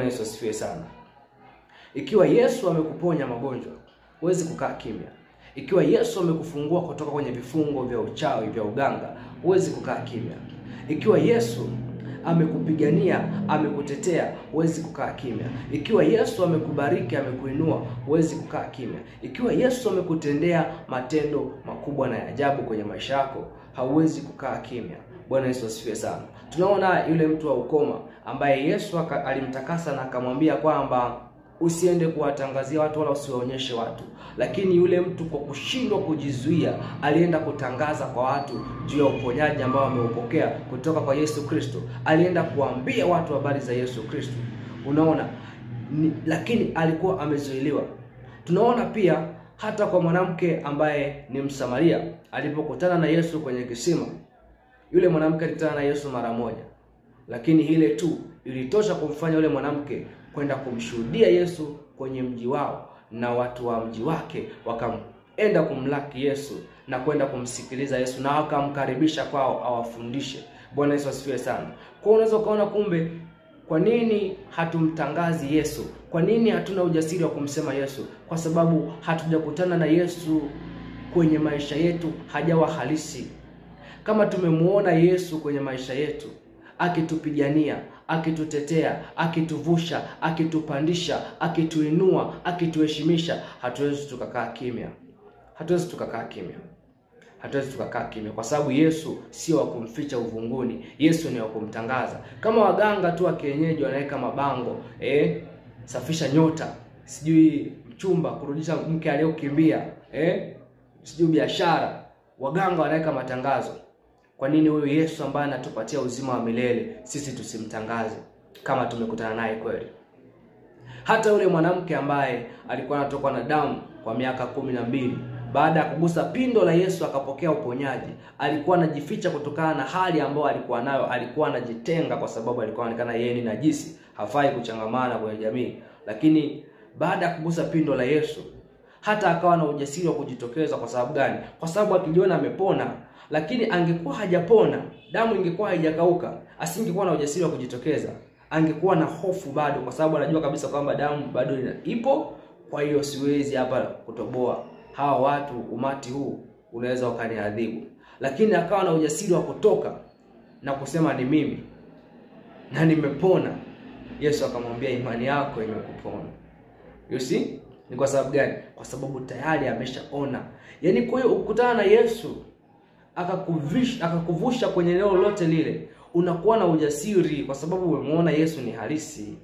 Yesu asifiwe sana. Ikiwa Yesu amekuponya magonjwa, huwezi kukaa kimya. Ikiwa Yesu amekufungua kutoka kwenye vifungo vya uchawi, vya uganga, huwezi kukaa kimya. Ikiwa Yesu amekupigania, amekutetea, huwezi kukaa kimya. Ikiwa Yesu amekubariki, amekuinua, huwezi kukaa kimya. Ikiwa Yesu amekutendea matendo makubwa na ajabu kwenye maisha yako, hauwezi kukaa kimya. Bwana Yesu asifiwe sana. Tunaona yule mtu wa ukoma ambaye Yesu alimtakasa na akamwambia kwamba usiende kuwatangazia watu wala usiwaonyeshe watu. Lakini yule mtu kwa kushindwa kujizuia alienda kutangaza kwa watu juu ya uponyaji ambao ameupokea kutoka kwa Yesu Kristo. Alienda kuambia watu habari za Yesu Kristo. Unaona? Lakini alikuwa amezuiliwa. Tunaona pia hata kwa mwanamke ambaye ni Msamaria alipokutana na Yesu kwenye kisima. Yule mwanamke alikutana na Yesu mara moja. Lakini ile tu ilitosha kumfanya yule mwanamke kwenda kumshuhudia Yesu kwenye mji wao, na watu wa mji wake wakaenda kumlaki Yesu na kwenda kumsikiliza Yesu na wakamkaribisha kwao awafundishe. Bwana Yesu asifiwe sana. Kwa unaweza kaona kumbe kwa nini hatumtangazi Yesu? Kwa nini hatuna ujasiri wa kumsema Yesu? Kwa sababu hatujakutana na Yesu kwenye maisha yetu, hajawa halisi. Kama tumemuona Yesu kwenye maisha yetu, akitupigania, akitutetea, akituvusha, akitupandisha, akituinua, akituheshimisha, hatuwezi tukakaa kimya. Hatuwezi tukakaa kimya. Hatuwezi tukakaa kimya kwa sababu Yesu sio wa kumficha uvunguni. Yesu ni wa kumtangaza. Kama waganga tu wa kienyeji wanaweka mabango, safisha nyota, sijui mchumba kurudisha mke aliyokimbia, sijui biashara, waganga wanaweka matangazo. Kwa nini huyu Yesu ambaye anatupatia uzima wa milele sisi tusimtangaze kama tumekutana naye kweli? Hata yule mwanamke ambaye alikuwa anatokwa na damu kwa miaka 12, baada ya kugusa pindo la Yesu akapokea uponyaji. Alikuwa anajificha kutokana na hali ambayo alikuwa nayo, alikuwa anajitenga kwa sababu alikuwa anaonekana yeye ni najisi, hafai kuchangamana kwenye jamii. Lakini baada ya kugusa pindo la Yesu, hata akawa na ujasiri wa kujitokeza. Kwa sababu gani? Kwa sababu akijiona amepona. Lakini angekuwa hajapona, damu ingekuwa haijakauka, asingekuwa na ujasiri wa kujitokeza. Angekuwa na hofu bado, kwa sababu anajua kabisa kwamba damu bado ipo, kwa hiyo siwezi hapa kutoboa. Hawa watu, umati huu unaweza ukaniadhibu. Lakini akawa na ujasiri wa kutoka na kusema ni mimi na nimepona. Yesu akamwambia imani yako imekupona. You see? Ni kwa sababu gani? Kwa sababu tayari ameshaona. Yaani kwa hiyo ukutana na Yesu akakuvusha kwenye eneo lote lile, unakuwa na ujasiri kwa sababu umemuona Yesu ni halisi.